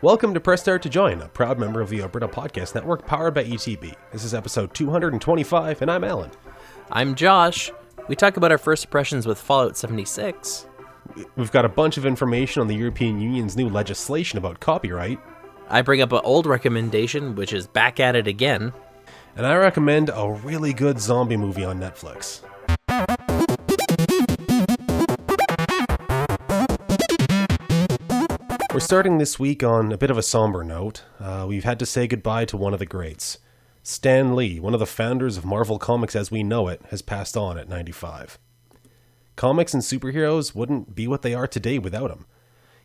Welcome to Press Start to Join, a proud member of the Alberta Podcast Network powered by ETB. This is episode 225, and I'm Alan. I'm Josh. We talk about our first impressions with Fallout 76. We've got a bunch of information on the European Union's new legislation about copyright. I bring up an old recommendation, which is back at it again. And I recommend a really good zombie movie on Netflix. We're starting this week on a bit of a somber note. We've had to say goodbye to one of the greats. Stan Lee, one of the founders of Marvel Comics as we know it, has passed on at 95. Comics and superheroes wouldn't be what they are today without him.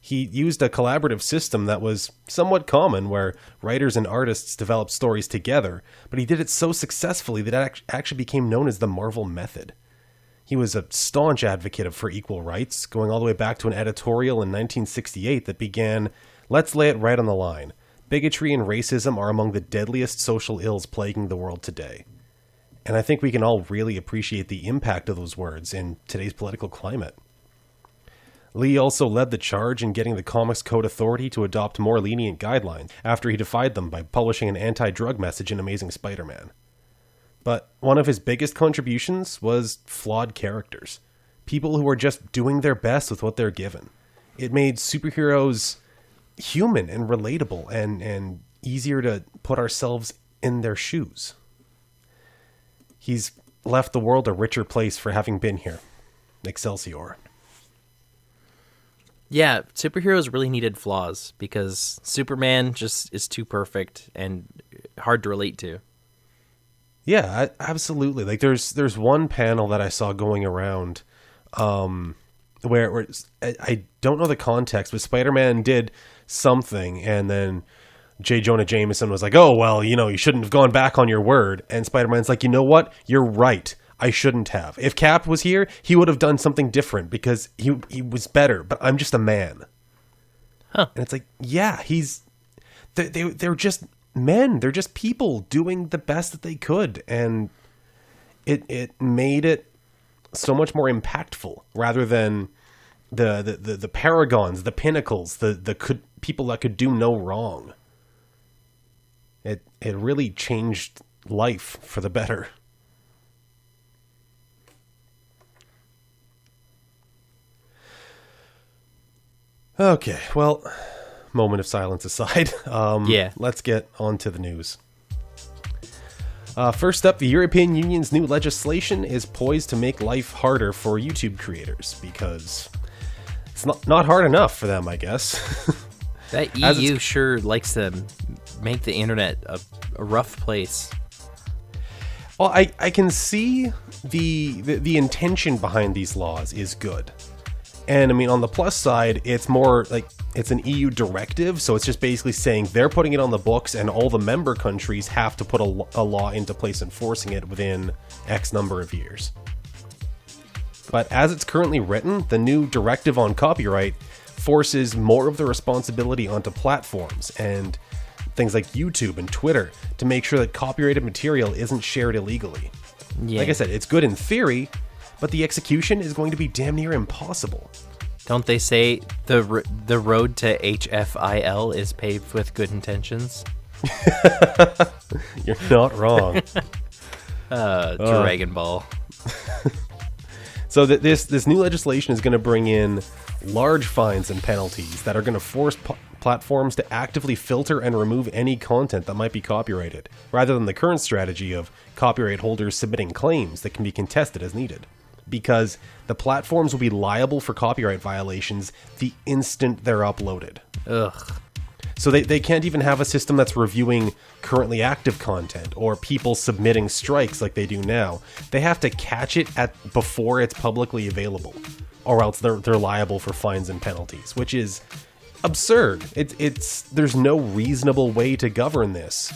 He used a collaborative system that was somewhat common, where writers and artists developed stories together, but he did it so successfully that it actually became known as the Marvel Method. He was a staunch advocate for equal rights, going all the way back to an editorial in 1968 that began, "Let's lay it right on the line. Bigotry and racism are among the deadliest social ills plaguing the world today." And I think we can all really appreciate the impact of those words in today's political climate. Lee also led the charge in getting the Comics Code Authority to adopt more lenient guidelines after he defied them by publishing an anti-drug message in Amazing Spider-Man. But one of his biggest contributions was flawed characters. People who were just doing their best with what they're given. It made superheroes human and relatable and easier to put ourselves in their shoes. He's left the world a richer place for having been here. Excelsior. Yeah, superheroes really needed flaws because Superman just is too perfect and hard to relate to. Yeah, absolutely. Like there's one panel that I saw going around where I don't know the context, but Spider-Man did something and then J. Jonah Jameson was like, "Oh, well, you shouldn't have gone back on your word." And Spider-Man's like, "You know what? You're right. I shouldn't have. If Cap was here, he would have done something different because he was better, but I'm just a man." Huh. And it's like, yeah, they're just men. They're just people doing the best that they could, and it made it so much more impactful rather than the paragons, the pinnacles, the people that could do no wrong. It really changed life for the better. Okay, well, moment of silence aside, let's get on to the news. First up, the European Union's new legislation is poised to make life harder for YouTube creators because it's not hard enough for them, I guess. That EU sure likes to make the internet a rough place. Well, I can see the intention behind these laws is good. And I mean, on the plus side, it's more like it's an EU directive. So it's just basically saying they're putting it on the books and all the member countries have to put a law into place enforcing it within X number of years. But as it's currently written, the new directive on copyright forces more of the responsibility onto platforms and things like YouTube and Twitter to make sure that copyrighted material isn't shared illegally. Yeah. Like I said, it's good in theory, but the execution is going to be damn near impossible. Don't they say the road to HFIL is paved with good intentions? You're not wrong. Dragon Ball. So this new legislation is going to bring in large fines and penalties that are going to force platforms to actively filter and remove any content that might be copyrighted, rather than the current strategy of copyright holders submitting claims that can be contested as needed. Because the platforms will be liable for copyright violations the instant they're uploaded. Ugh. So they can't even have a system that's reviewing currently active content or people submitting strikes like they do now. They have to catch it before it's publicly available, or else they're liable for fines and penalties, which is absurd. There's no reasonable way to govern this.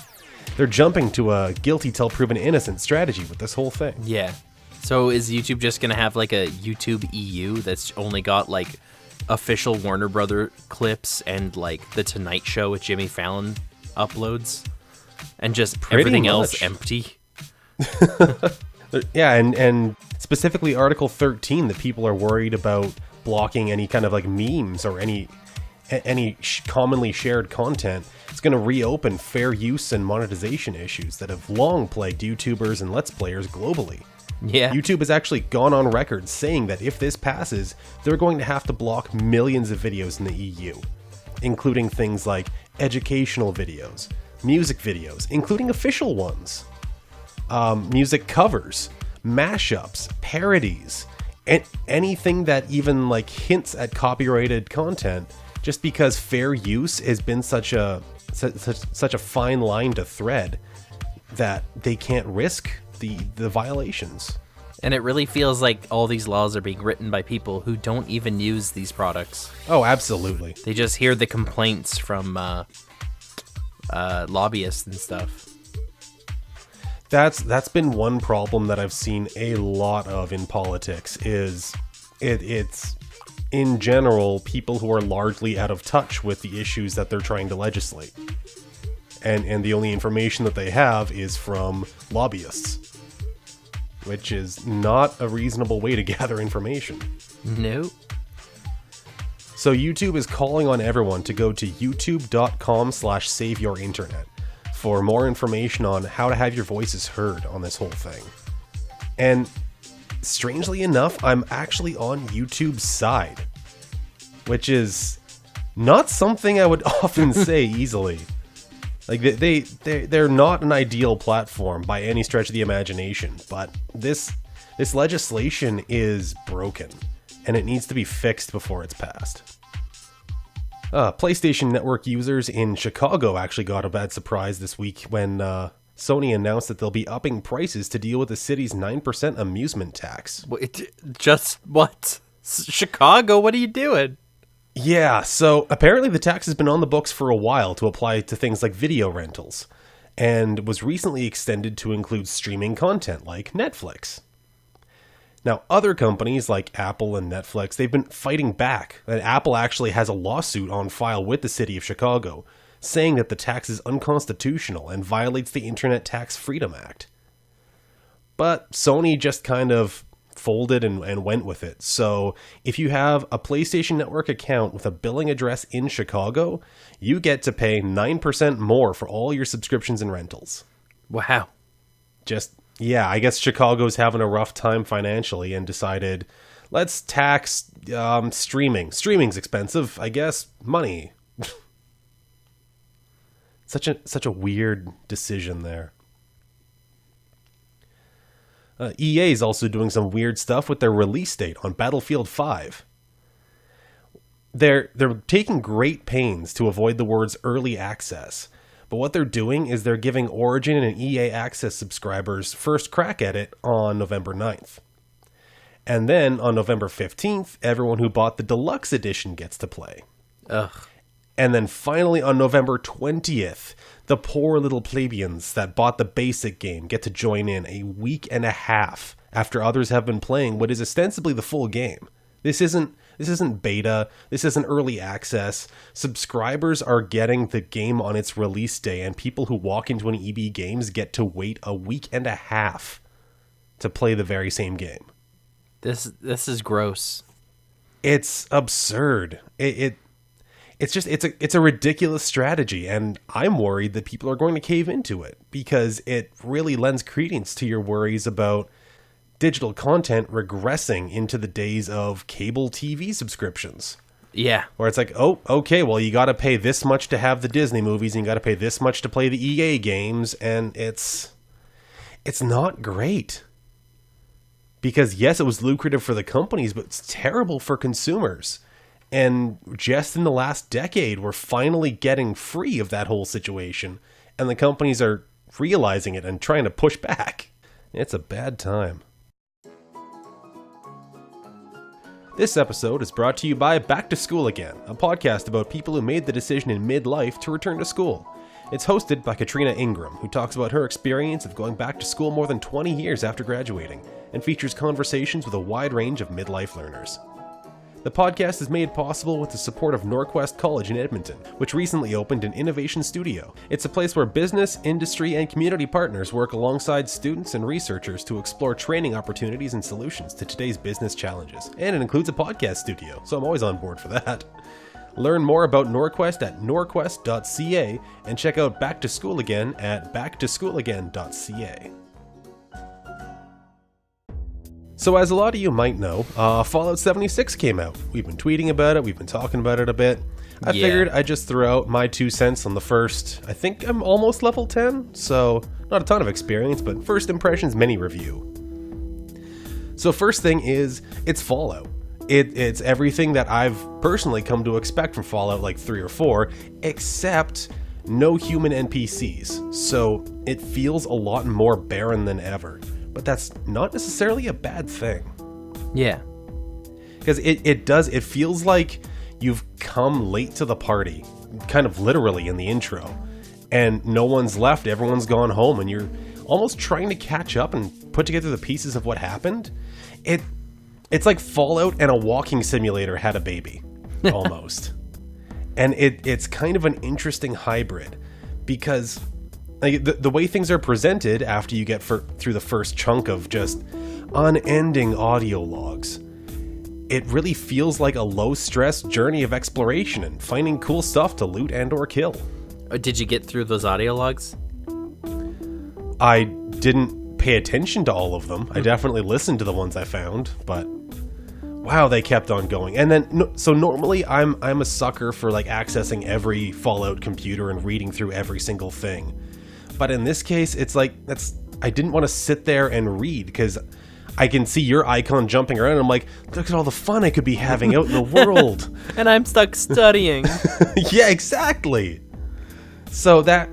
They're jumping to a guilty till proven innocent strategy with this whole thing. Yeah. So is YouTube just going to have like a YouTube EU that's only got like official Warner Brother clips and like the Tonight Show with Jimmy Fallon uploads and just everything else empty? Yeah, and specifically Article 13 that people are worried about blocking any kind of like memes or any commonly shared content, it's going to reopen fair use and monetization issues that have long plagued YouTubers and Let's Players globally. Yeah. YouTube has actually gone on record saying that if this passes, they're going to have to block millions of videos in the EU, including things like educational videos, music videos, including official ones, music covers, mashups, parodies, and anything that even like hints at copyrighted content, just because fair use has been such a fine line to thread that they can't risk the violations. And it really feels like all these laws are being written by people who don't even use these products. Oh, absolutely. They just hear the complaints from lobbyists and stuff. That's been one problem that I've seen a lot of in politics, is it's in general people who are largely out of touch with the issues that they're trying to legislate. And the only information that they have is from lobbyists, which is not a reasonable way to gather information. Nope. So YouTube is calling on everyone to go to youtube.com/saveyourinternet for more information on how to have your voices heard on this whole thing. And strangely enough, I'm actually on YouTube's side, which is not something I would often say easily. Like, they're not an ideal platform by any stretch of the imagination, but this legislation is broken, and it needs to be fixed before it's passed. PlayStation Network users in Chicago actually got a bad surprise this week when Sony announced that they'll be upping prices to deal with the city's 9% amusement tax. Just what? Chicago, what are you doing? Yeah, so apparently the tax has been on the books for a while to apply to things like video rentals, and was recently extended to include streaming content like Netflix. Now, other companies like Apple and Netflix, they've been fighting back, and Apple actually has a lawsuit on file with the city of Chicago, saying that the tax is unconstitutional and violates the Internet Tax Freedom Act. But Sony just kind of folded and went with it. So if you have a PlayStation Network account with a billing address in Chicago, you get to pay 9% more for all your subscriptions and rentals. Wow. Yeah, I guess Chicago's having a rough time financially and decided, let's tax streaming. Streaming's expensive, I guess. Money. Such a weird decision there. EA is also doing some weird stuff with their release date on Battlefield 5. They're taking great pains to avoid the words early access, but what they're doing is they're giving Origin and EA Access subscribers first crack at it on November 9th. And then on November 15th, everyone who bought the deluxe edition gets to play. Ugh. And then finally on November 20th, the poor little plebeians that bought the basic game get to join in a week and a half after others have been playing what is ostensibly the full game. This isn't beta. This isn't early access. Subscribers are getting the game on its release day, and people who walk into an EB Games get to wait a week and a half to play the very same game. This is gross. It's absurd. It's a ridiculous strategy, and I'm worried that people are going to cave into it because it really lends credence to your worries about digital content regressing into the days of cable TV subscriptions. Yeah. Where it's like, oh, okay, well, you got to pay this much to have the Disney movies, and you got to pay this much to play the EA games, and it's not great. Because yes, it was lucrative for the companies, but it's terrible for consumers. And just in the last decade, we're finally getting free of that whole situation, and the companies are realizing it and trying to push back. It's a bad time. This episode is brought to you by Back to School Again, a podcast about people who made the decision in midlife to return to school. It's hosted by Katrina Ingram, who talks about her experience of going back to school more than 20 years after graduating, and features conversations with a wide range of midlife learners. The podcast is made possible with the support of Norquest College in Edmonton, which recently opened an innovation studio. It's a place where business, industry, and community partners work alongside students and researchers to explore training opportunities and solutions to today's business challenges. And it includes a podcast studio, so I'm always on board for that. Learn more about Norquest at norquest.ca and check out Back to School Again at backtoschoolagain.ca. So as a lot of you might know, Fallout 76 came out. We've been tweeting about it, we've been talking about it a bit. I figured I'd just throw out my 2 cents on the first. I think I'm almost level 10, so not a ton of experience, but first impressions mini review. So first thing is, it's Fallout. It's everything that I've personally come to expect from Fallout like 3 or 4, except no human NPCs. So it feels a lot more barren than ever. But that's not necessarily a bad thing. Yeah. Because it feels like you've come late to the party, kind of literally in the intro, and no one's left, everyone's gone home, and you're almost trying to catch up and put together the pieces of what happened. It's like Fallout and a walking simulator had a baby, almost. And it's kind of an interesting hybrid, because like, the way things are presented after you get through the first chunk of just unending audio logs, it really feels like a low-stress journey of exploration and finding cool stuff to loot and or kill. Did you get through those audio logs? I didn't pay attention to all of them. I definitely listened to the ones I found, but wow, they kept on going. And then, so normally I'm a sucker for like accessing every Fallout computer and reading through every single thing. But in this case, it's like, I didn't want to sit there and read, because I can see your icon jumping around, and I'm like, look at all the fun I could be having out in the world. And I'm stuck studying. Yeah, exactly. So that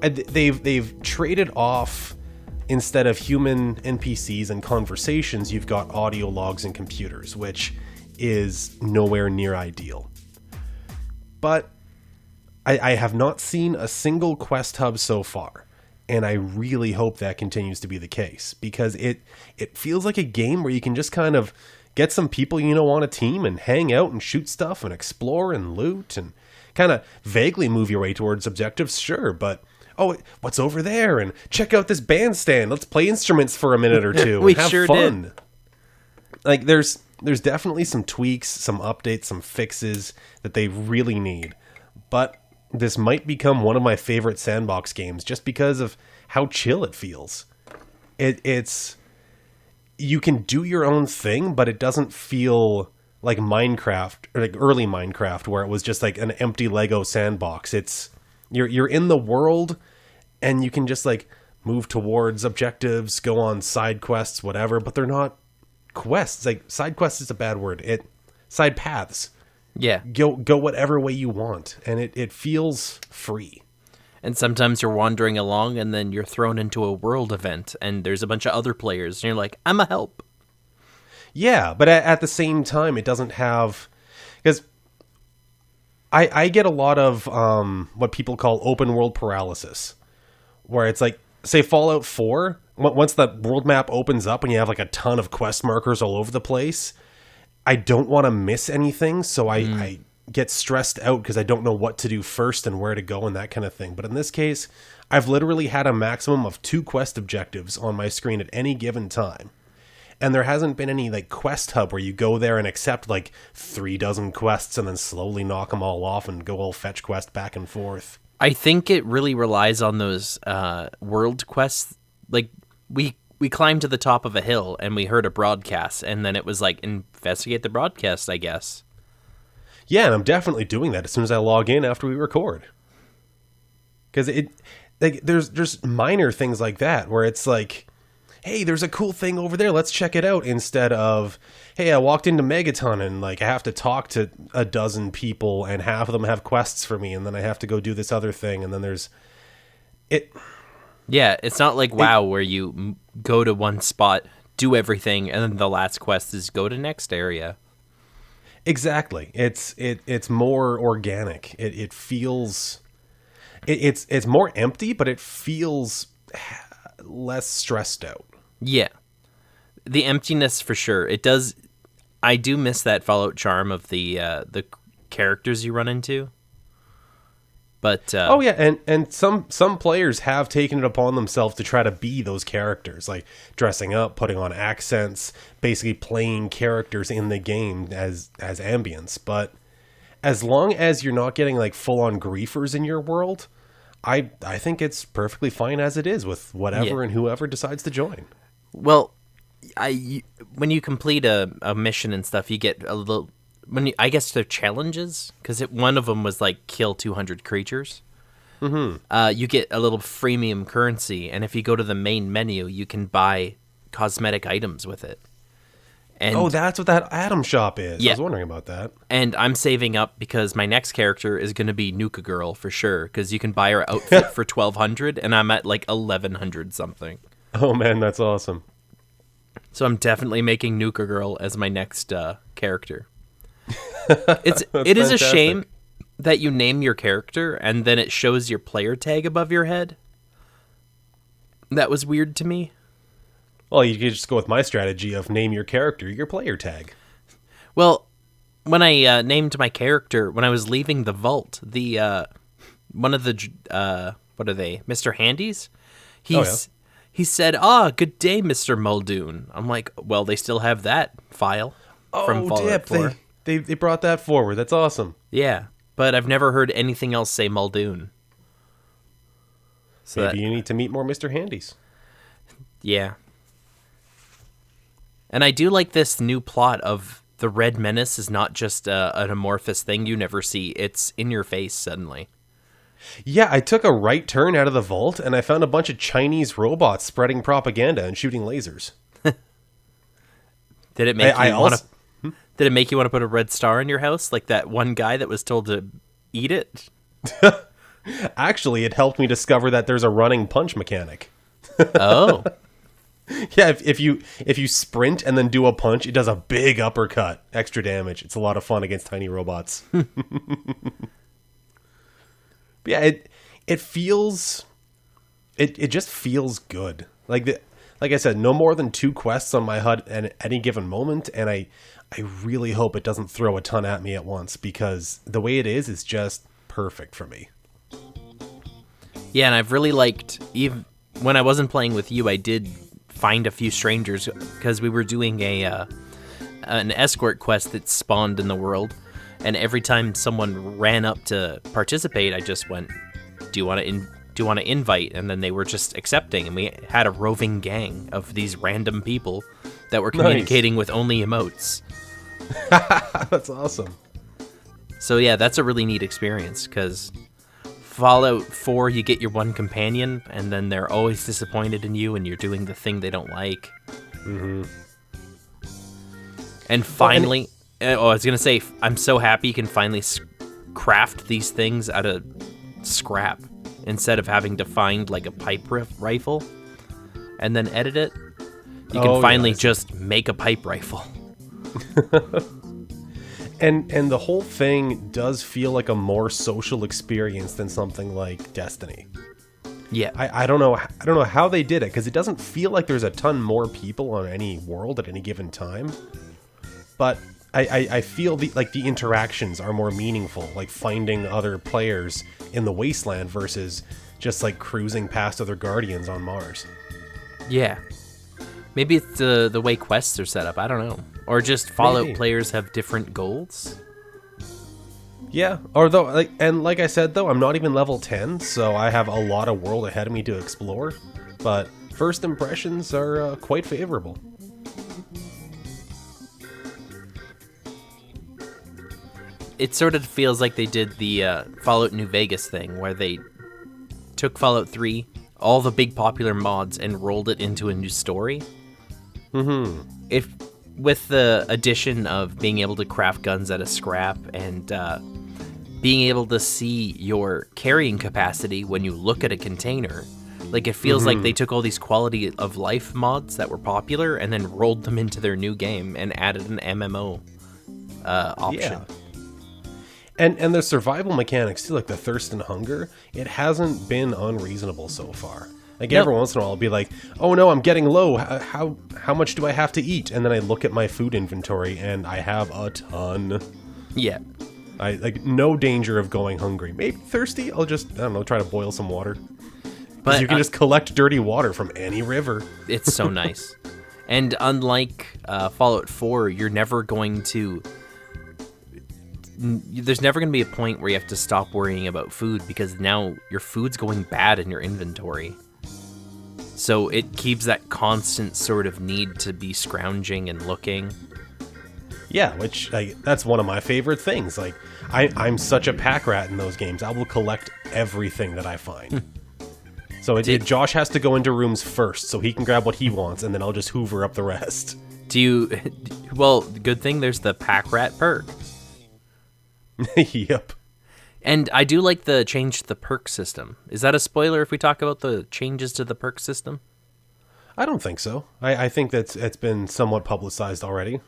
they've traded off, instead of human NPCs and conversations, you've got audio logs and computers, which is nowhere near ideal. But I have not seen a single quest hub so far. And I really hope that continues to be the case, because it feels like a game where you can just kind of get some people on a team and hang out and shoot stuff and explore and loot and kind of vaguely move your way towards objectives, sure, but oh, what's over there? And check out this bandstand. Let's play instruments for a minute or two and have sure fun. Did. Like there's definitely some tweaks, some updates, some fixes that they really need, but this might become one of my favorite sandbox games just because of how chill it feels. It's you can do your own thing, but it doesn't feel like Minecraft, or like early Minecraft, where it was just like an empty Lego sandbox. It's you're in the world, and you can just like move towards objectives, go on side quests, whatever. But they're not quests. Like side quests is a bad word. Side paths. Yeah. Go whatever way you want, and it feels free. And sometimes you're wandering along, and then you're thrown into a world event, and there's a bunch of other players, and you're like, I'm a help. Yeah, but at the same time, it doesn't have... Because I get a lot of what people call open world paralysis, where it's like, say Fallout 4, once the world map opens up and you have like a ton of quest markers all over the place, I don't want to miss anything, so I get stressed out because I don't know what to do first and where to go and that kind of thing. But in this case, I've literally had a maximum of 2 quest objectives on my screen at any given time. And there hasn't been any like quest hub where you go there and accept like 3 dozen quests and then slowly knock them all off and go all fetch quest back and forth. I think it really relies on those world quests. Like we climbed to the top of a hill and we heard a broadcast, and then it was like, investigate the broadcast, I guess. Yeah, and I'm definitely doing that as soon as I log in after we record. Because there's minor things like that where it's like, hey, there's a cool thing over there, let's check it out, instead of, hey, I walked into Megaton and like I have to talk to a dozen people and half of them have quests for me, and then I have to go do this other thing, and then there's it. Yeah, it's not like WoW where you go to one spot, do everything, and then the last quest is go to next area. Exactly. It's more organic. It feels it's more empty, but it feels less stressed out. Yeah. The emptiness for sure. It does. I do miss that Fallout charm of the characters you run into. But oh yeah, and some players have taken it upon themselves to try to be those characters, like dressing up, putting on accents, basically playing characters in the game as ambience. But as long as you're not getting like full on griefers in your world, I think it's perfectly fine as it is with whatever and whoever decides to join. Well, when you complete a mission and stuff, you get a little. I guess they're challenges, because one of them was like kill 200 creatures. Mm-hmm. You get a little freemium currency, and if you go to the main menu, you can buy cosmetic items with it. And that's what that Atom shop is. Yeah. I was wondering about that. And I'm saving up because my next character is going to be Nuka Girl for sure, because you can buy her outfit for 1,200, and I'm at like 1,100 something. Oh man, that's awesome. So I'm definitely making Nuka Girl as my next character. It is a shame that you name your character and then it shows your player tag above your head. That was weird to me. Well, you could just go with my strategy of name your character your player tag. Well, when I named my character, when I was leaving the vault, the one of the what are they, Mr. Handies? He said, good day, Mr. Muldoon. I'm like, well, they still have that file from Fallout 4. They brought that forward. That's awesome. Yeah, but I've never heard anything else say Muldoon. So maybe you need to meet more Mr. Handies. Yeah. And I do like this new plot of the Red Menace is not just an amorphous thing you never see. It's in your face suddenly. Yeah, I took a right turn out of the vault, and I found a bunch of Chinese robots spreading propaganda and shooting lasers. Did it make Did it make you want to put a red star in your house, like that one guy that was told to eat it? Actually, it helped me discover that there's a running punch mechanic. Oh. Yeah, if you sprint and then do a punch, it does a big uppercut. Extra damage. It's a lot of fun against tiny robots. Yeah, it feels... It just feels good. Like I said, no more than 2 quests on my HUD at any given moment, and I really hope it doesn't throw a ton at me at once, because the way it is just perfect for me. Yeah, and I've really liked... even when I wasn't playing with you, I did find a few strangers, because we were doing an escort quest that spawned in the world, and every time someone ran up to participate, I just went, do you want to invite? And then they were just accepting, and we had a roving gang of these random people that were communicating with only emotes. That's awesome. So yeah, that's a really neat experience, because Fallout 4, you get your one companion, and then they're always disappointed in you, and you're doing the thing they don't like. Mm-hmm. And finally, I was going to say, I'm so happy you can finally craft these things out of scrap, instead of having to find like a pipe rifle and then edit it. You can finally just make a pipe rifle. And the whole thing does feel like a more social experience than something like Destiny. Yeah. I don't know how they did it, because it doesn't feel like there's a ton more people on any world at any given time. But I feel the interactions are more meaningful, like finding other players in the wasteland versus just like cruising past other Guardians on Mars. Yeah. Maybe it's the way quests are set up. I don't know. Or just Fallout players have different goals. Yeah. Although, like I said, though, I'm not even level 10, so I have a lot of world ahead of me to explore. But first impressions are quite favorable. It sort of feels like they did the Fallout New Vegas thing, where they took Fallout 3, all the big popular mods, and rolled it into a new story. Mm-hmm. With the addition of being able to craft guns out of scrap and being able to see your carrying capacity when you look at a container, like it feels like they took all these quality of life mods that were popular and then rolled them into their new game and added an MMO option. Yeah. And the survival mechanics too, like the thirst and hunger, it hasn't been unreasonable so far. Like every once in a while I'll be like, oh no, I'm getting low. How much do I have to eat? And then I look at my food inventory and I have a ton. Yeah. I like no danger of going hungry. Maybe thirsty, I'll just, I don't know, try to boil some water. But you can just collect dirty water from any river. It's so nice. And unlike Fallout 4, you're never going to there's never going to be a point where you have to stop worrying about food, because now your food's going bad in your inventory. So it keeps that constant sort of need to be scrounging and looking. Yeah, which that's one of my favorite things. Like, I'm such a pack rat in those games. I will collect everything that I find. So Josh has to go into rooms first so he can grab what he wants, and then I'll just hoover up the rest. Well, good thing there's the pack rat perk. Yep. And I do like the change to the perk system. Is that a spoiler if we talk about the changes to the perk system? I don't think so. I think it's been somewhat publicized already.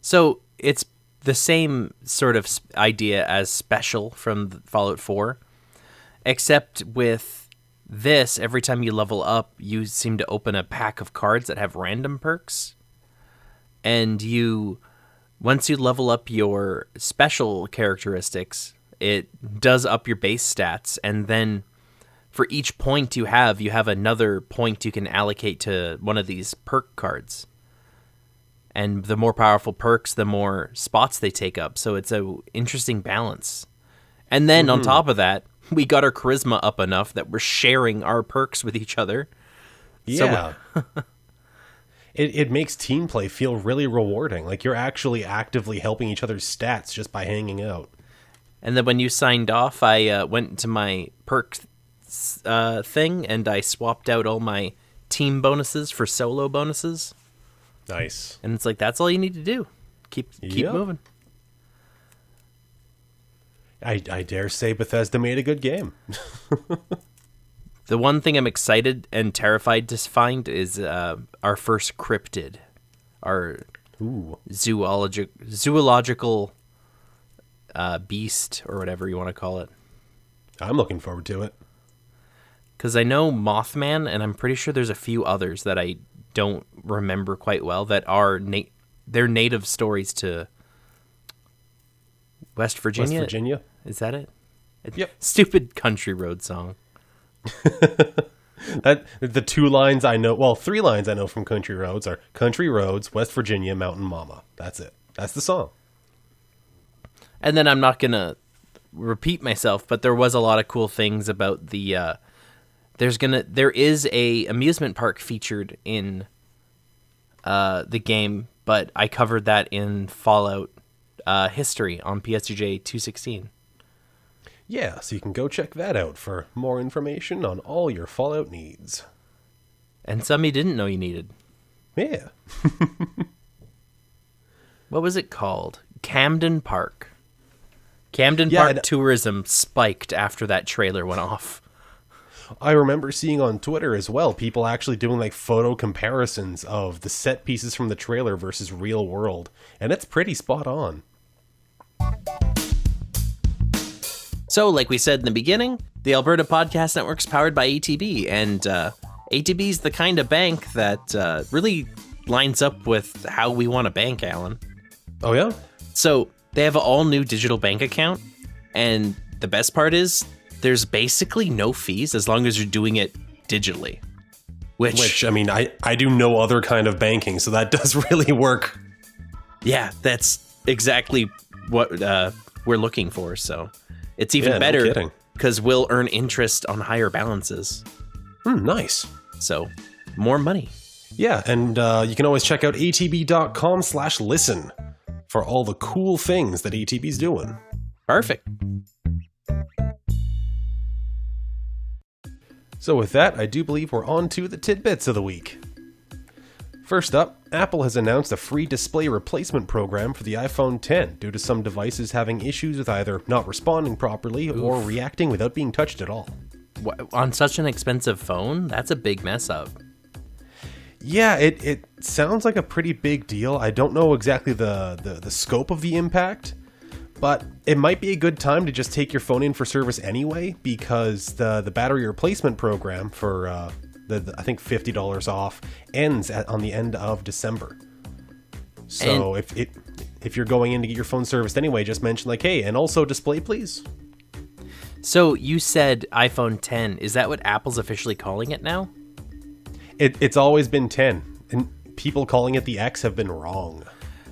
So it's the same sort of idea as Special from Fallout 4, except with this, every time you level up, you seem to open a pack of cards that have random perks. And once you level up your special characteristics, it does up your base stats, and then for each point you have another point you can allocate to one of these perk cards. And the more powerful perks, the more spots they take up. So it's a interesting balance. And then on top of that, we got our charisma up enough that we're sharing our perks with each other. Yeah. So it makes team play feel really rewarding. Like, you're actually actively helping each other's stats just by hanging out. And then when you signed off, I went to my perks thing, and I swapped out all my team bonuses for solo bonuses. Nice. And it's like, that's all you need to do. Keep moving. I dare say Bethesda made a good game. The one thing I'm excited and terrified to find is our first cryptid. Our zoological beast, or whatever you want to call it. I'm looking forward to it. Because I know Mothman, and I'm pretty sure there's a few others that I don't remember quite well that are they're native stories to West Virginia. West Virginia? Is that it? Yep. Stupid country road song. The 2 lines I know, well, 3 lines I know from Country Roads are Country Roads, West Virginia, Mountain Mama. That's it. That's the song. And then I'm not going to repeat myself, but there was a lot of cool things about the there is a amusement park featured in the game, but I covered that in Fallout history on PS2J 216. Yeah, so you can go check that out for more information on all your Fallout needs. And some you didn't know you needed. Yeah. What was it called? Camden Park. Camden Park tourism spiked after that trailer went off. I remember seeing on Twitter as well, people actually doing like photo comparisons of the set pieces from the trailer versus real world. And it's pretty spot on. So, like we said in the beginning, the Alberta Podcast Network's powered by ATB, and ATB's the kind of bank that really lines up with how we want to bank, Alan. Oh, yeah? So, they have an all-new digital bank account, and the best part is there's basically no fees as long as you're doing it digitally. Which I mean, I do no other kind of banking, so that does really work. Yeah, that's exactly what we're looking for, so... It's even better because we'll earn interest on higher balances. Nice. So, more money. Yeah, and you can always check out atb.com/listen for all the cool things that ATB's doing. Perfect. So with that, I do believe we're on to the tidbits of the week. First up, Apple has announced a free display replacement program for the iPhone X due to some devices having issues with either not responding properly or reacting without being touched at all. On such an expensive phone? That's a big mess up. Yeah, it sounds like a pretty big deal. I don't know exactly the scope of the impact, but it might be a good time to just take your phone in for service anyway, because the battery replacement program for I think $50 off ends on the end of December. So if you're going in to get your phone serviced anyway, just mention like, hey, and also display, please. So you said iPhone X. Is that what Apple's officially calling it now? It's always been 10, and people calling it the X have been wrong.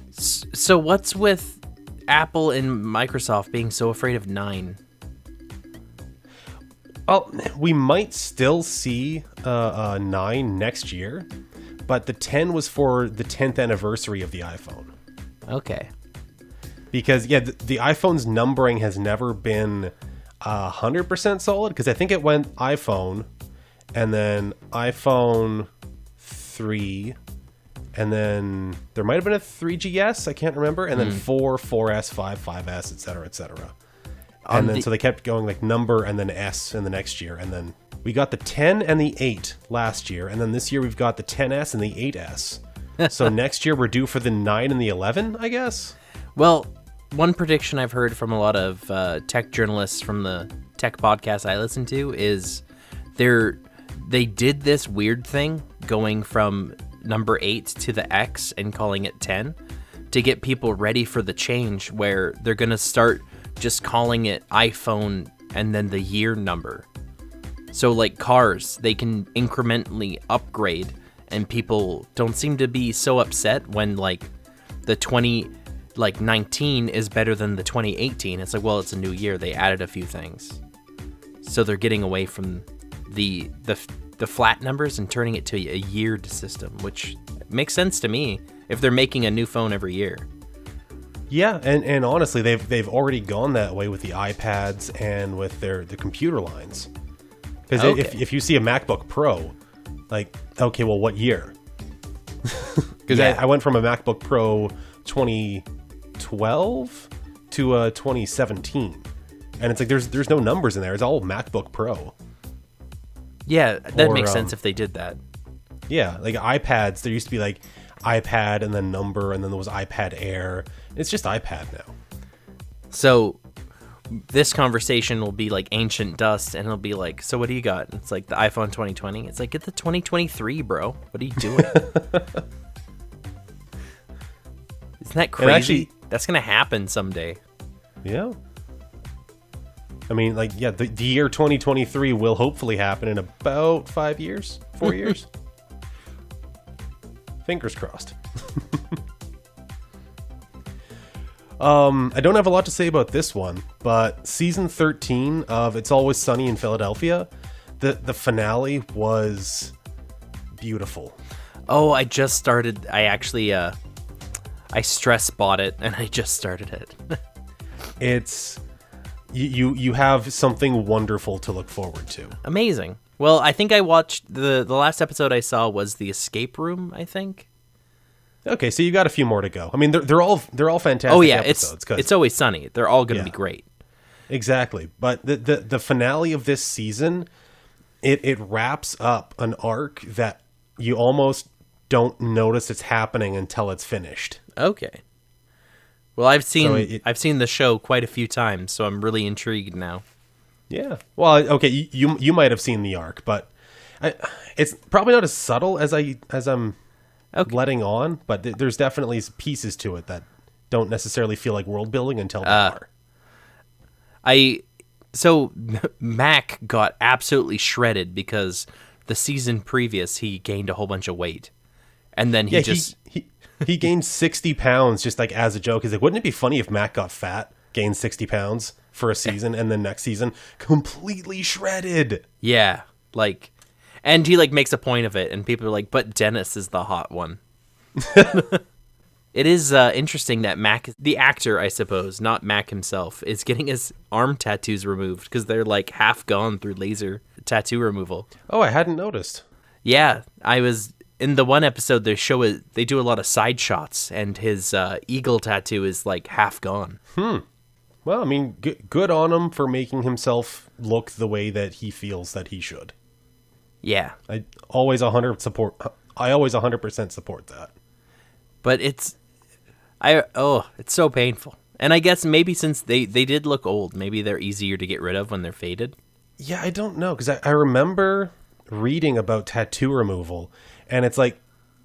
So what's with Apple and Microsoft being so afraid of 9? Well, we might still see 9 next year, but the 10 was for the 10th anniversary of the iPhone. Okay. Because, the iPhone's numbering has never been 100% solid, because I think it went iPhone, and then iPhone 3, and then there might have been a 3GS, I can't remember, and then 4, 4S, 5, 5S, etc., etc. And then so they kept going like number and then S in the next year, and then we got the 10 and the 8 last year, and then this year we've got the 10S and the 8S. So next year we're due for the 9 and the 11, I guess? Well, one prediction I've heard from a lot of tech journalists from the tech podcast I listen to is they did this weird thing going from number 8 to the X and calling it 10 to get people ready for the change, where they're going to start just calling it iPhone and then the year number. So like cars, they can incrementally upgrade, and people don't seem to be so upset when like the 2019 is better than the 2018. It's like, well, it's a new year. They added a few things. So they're getting away from the flat numbers and turning it to a yeared system, which makes sense to me if they're making a new phone every year. Yeah, and honestly, they've already gone that way with the iPads and with the computer lines. Because if you see a MacBook Pro, like, okay, well, what year? Because I went from a MacBook Pro 2012 to 2017, and it's like there's no numbers in there. It's all MacBook Pro. Yeah, that makes sense if they did that. Yeah, like iPads, there used to be like iPad and then number, and then there was iPad Air. It's just iPad now. So this conversation will be like ancient dust, and it'll be like, so what do you got? It's like the iPhone 2020. It's like, get the 2023, bro. What are you doing? Isn't that crazy? Actually, that's going to happen someday. Yeah. I mean, like, yeah, the year 2023 will hopefully happen in about 5 years, 4 years. Fingers crossed. I don't have a lot to say about this one, but season 13 of It's Always Sunny in Philadelphia, the finale was beautiful. Oh, I just started. I actually, I stress bought it, and I just started it. It's you have something wonderful to look forward to. Amazing. Well, I think I watched the last episode I saw was the escape room, I think. Okay, so you got a few more to go. I mean, they're all fantastic. Oh yeah, episodes, it's Always Sunny. They're all going to be great. Exactly, but the finale of this season, it wraps up an arc that you almost don't notice it's happening until it's finished. Okay. Well, I've seen the show quite a few times, so I'm really intrigued now. Yeah. Well, okay, you might have seen the arc, but it's probably not as subtle as I'm letting on, but there's definitely pieces to it that don't necessarily feel like world building until they are. So Mac got absolutely shredded because the season previous he gained a whole bunch of weight, and then he gained 60 pounds just like as a joke. He's like, wouldn't it be funny if Mac got fat, gained 60 pounds for a season, and then next season completely shredded? Yeah, like. And he like makes a point of it, and people are like, but Dennis is the hot one. It is interesting that Mac, the actor, I suppose, not Mac himself, is getting his arm tattoos removed because they're like half gone through laser tattoo removal. Oh, I hadn't noticed. Yeah, I was in the one episode. They do a lot of side shots, and his eagle tattoo is like half gone. Well, I mean, good on him for making himself look the way that he feels that he should. Yeah, I always 100% support that. But it's so painful. And I guess maybe since they did look old, maybe they're easier to get rid of when they're faded. Yeah, I don't know, because I remember reading about tattoo removal, and it's like,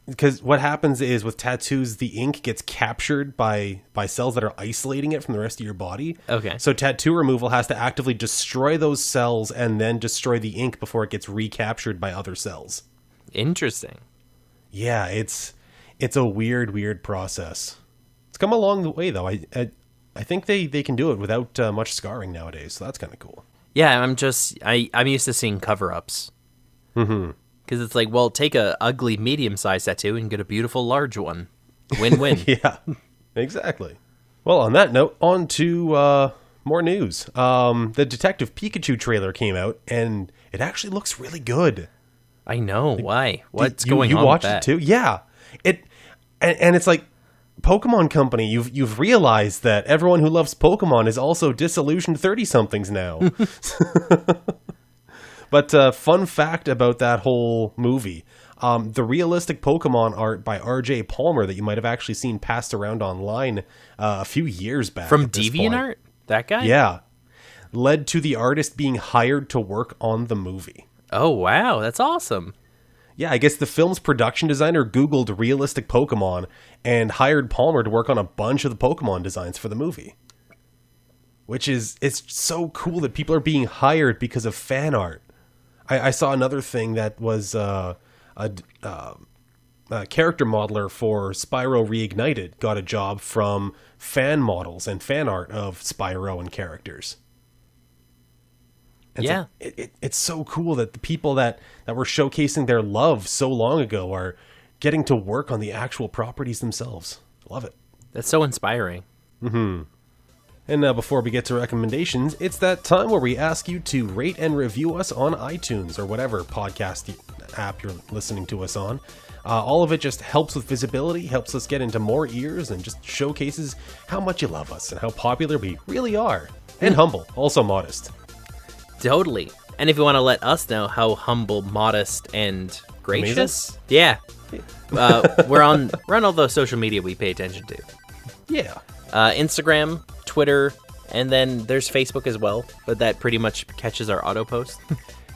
because what happens is with tattoos, the ink gets captured by cells that are isolating it from the rest of your body. Okay. So tattoo removal has to actively destroy those cells and then destroy the ink before it gets recaptured by other cells. Interesting. Yeah, it's a weird process. It's come a long way, though. I think they can do it without much scarring nowadays, so that's kind of cool. Yeah, I'm used to seeing cover-ups. Mm-hmm. Because it's like, well, take a ugly medium-sized tattoo and get a beautiful large one. Win-win. Yeah, exactly. Well, on that note, on to more news. The Detective Pikachu trailer came out, and it actually looks really good. I know. Why? What's going on You watched with that? it too? Yeah. And it's like, Pokemon Company, you've realized that everyone who loves Pokemon is also disillusioned 30-somethings now. But fun fact about that whole movie, the realistic Pokemon art by R.J. Palmer that you might have actually seen passed around online a few years back. From DeviantArt? That guy? Yeah. Led to the artist being hired to work on the movie. Oh, wow. That's awesome. Yeah, I guess the film's production designer Googled realistic Pokemon and hired Palmer to work on a bunch of the Pokemon designs for the movie. Which is, it's so cool that people are being hired because of fan art. I saw another thing that was a character modeler for Spyro Reignited got a job from fan models and fan art of Spyro and characters. And yeah. so it's so cool that the people that were showcasing their love so long ago are getting to work on the actual properties themselves. Love it. That's so inspiring. Mm-hmm. And now before we get to recommendations, it's that time where we ask you to rate and review us on iTunes or whatever podcast app you're listening to us on. All of it just helps with visibility, helps us get into more ears, and just showcases how much you love us and how popular we really are. And humble, also modest. Totally. And if you want to let us know how humble, modest, and gracious, amazing? Yeah, we're on all the social media we pay attention to. Yeah. Instagram, Twitter, and then there's Facebook as well, but that pretty much catches our auto post.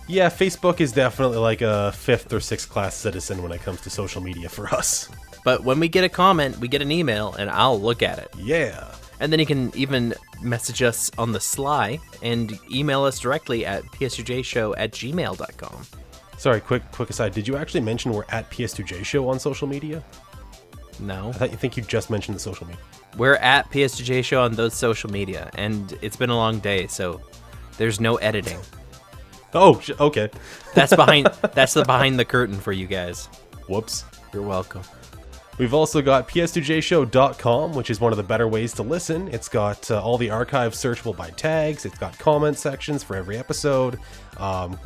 Yeah, Facebook is definitely like a 5th or 6th class citizen when it comes to social media for us. But when we get a comment, we get an email, and I'll look at it. Yeah. And then you can even message us on the sly and email us directly at ps2jshow@gmail.com. Sorry, quick aside. Did you actually mention we're at PS2J Show on social media? No. I think you just mentioned the social media. We're at PS2J Show on those social media, and it's been a long day, so there's no editing. Oh, okay. That's the behind the curtain for you guys. Whoops. You're welcome. We've also got ps2jshow.com, which is one of the better ways to listen. It's got all the archives searchable by tags. It's got comment sections for every episode.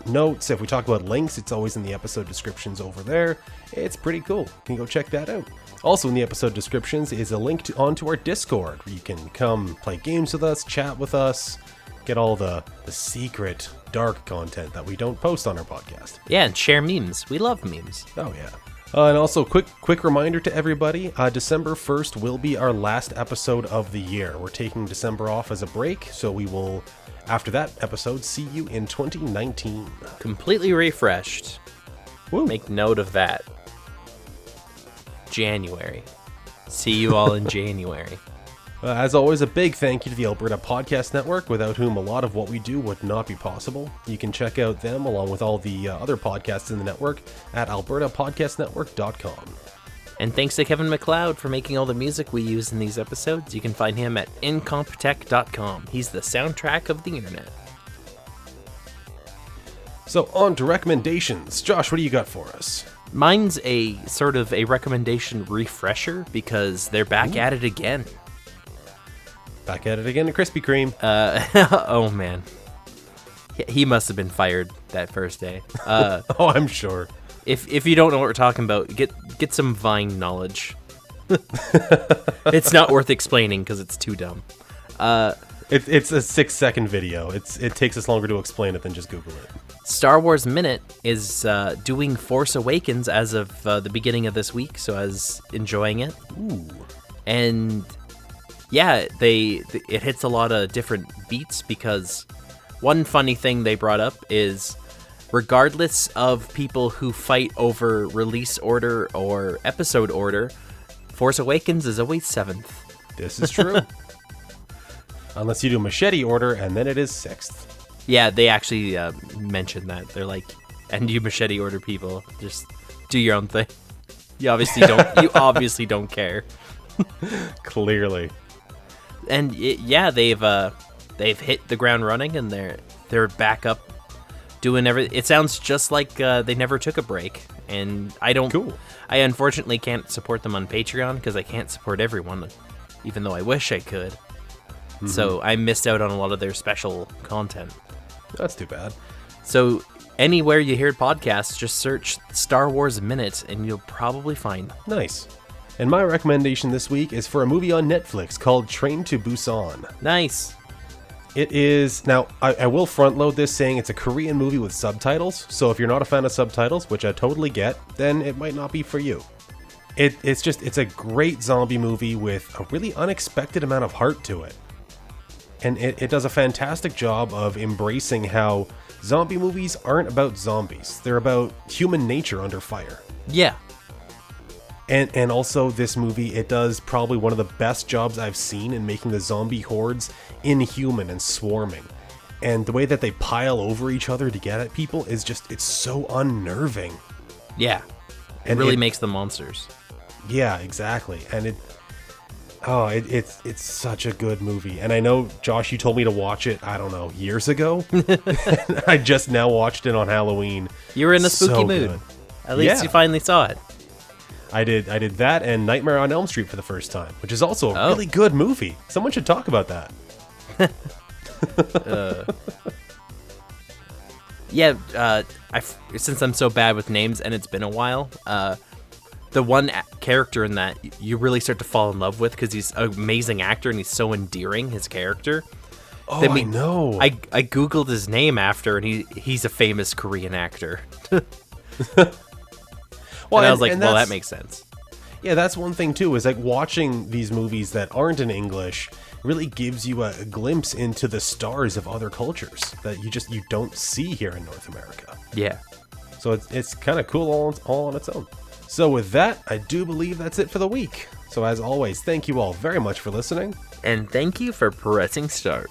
Notes. If we talk about links, it's always in the episode descriptions over there. It's pretty cool. You can go check that out. Also in the episode descriptions is a link onto our Discord, where you can come play games with us, chat with us, get all the secret, dark content that we don't post on our podcast. Yeah, and share memes. We love memes. Oh, yeah. And also, quick reminder to everybody, December 1st will be our last episode of the year. We're taking December off as a break, so we will, after that episode, see you in 2019. Completely refreshed. Woo. Make note of that. January. See you all in January. As always, a big thank you to the Alberta Podcast Network, without whom a lot of what we do would not be possible. You can check out them, along with all the other podcasts in the network, at albertapodcastnetwork.com. And thanks to Kevin MacLeod for making all the music we use in these episodes. You can find him at incomptech.com. He's the soundtrack of the internet. So, on to recommendations. Josh, what do you got for us? Mine's a sort of a recommendation refresher, because they're back at it again. Back at it again at Krispy Kreme. Oh man, he must have been fired that first day. Oh, I'm sure. If you don't know what we're talking about, get some Vine knowledge. It's not worth explaining because it's too dumb. It's a 6-second video. It takes us longer to explain it than just Google it. Star Wars Minute is doing Force Awakens as of the beginning of this week, so I was enjoying it. Ooh. And yeah, it hits a lot of different beats, because one funny thing they brought up is, regardless of people who fight over release order or episode order, Force Awakens is always 7th. This is true. Unless you do machete order, and then it is 6th. Yeah, they actually mentioned that. They're like, and you machete order people, just do your own thing. You obviously don't. You obviously don't care. Clearly. And they've hit the ground running, and they're back up doing everything. It sounds just like they never took a break. And I unfortunately can't support them on Patreon because I can't support everyone, even though I wish I could. Mm-hmm. So I missed out on a lot of their special content. That's too bad. So anywhere you hear podcasts, just search Star Wars Minute and you'll probably find them. Nice. And my recommendation this week is for a movie on Netflix called Train to Busan. Nice. It is, now, I will front load this saying it's a Korean movie with subtitles, so if you're not a fan of subtitles, which I totally get, then it might not be for you. It's a great zombie movie with a really unexpected amount of heart to it. And it does a fantastic job of embracing how zombie movies aren't about zombies. They're about human nature under fire. Yeah. And also this movie, it does probably one of the best jobs I've seen in making the zombie hordes inhuman and swarming. And the way that they pile over each other to get at people is it's so unnerving. Yeah. It really makes them monsters. Yeah, exactly. And it's such a good movie. And I know, Josh, you told me to watch it, I don't know, years ago. I just now watched it on Halloween. You were in a spooky mood. Good. At least you finally saw it. I did that and Nightmare on Elm Street for the first time, which is also a really good movie. Someone should talk about that. Since I'm so bad with names and it's been a while, the one character in that you really start to fall in love with because he's an amazing actor and he's so endearing, his character. Oh, I know. I Googled his name after, and he's a famous Korean actor. Well, and I was like, well, that makes sense. Yeah, that's one thing too, is like watching these movies that aren't in English really gives you a glimpse into the stars of other cultures that you don't see here in North America. Yeah. So it's kind of cool all on its own. So with that, I do believe that's it for the week. So as always, thank you all very much for listening. And thank you for pressing start.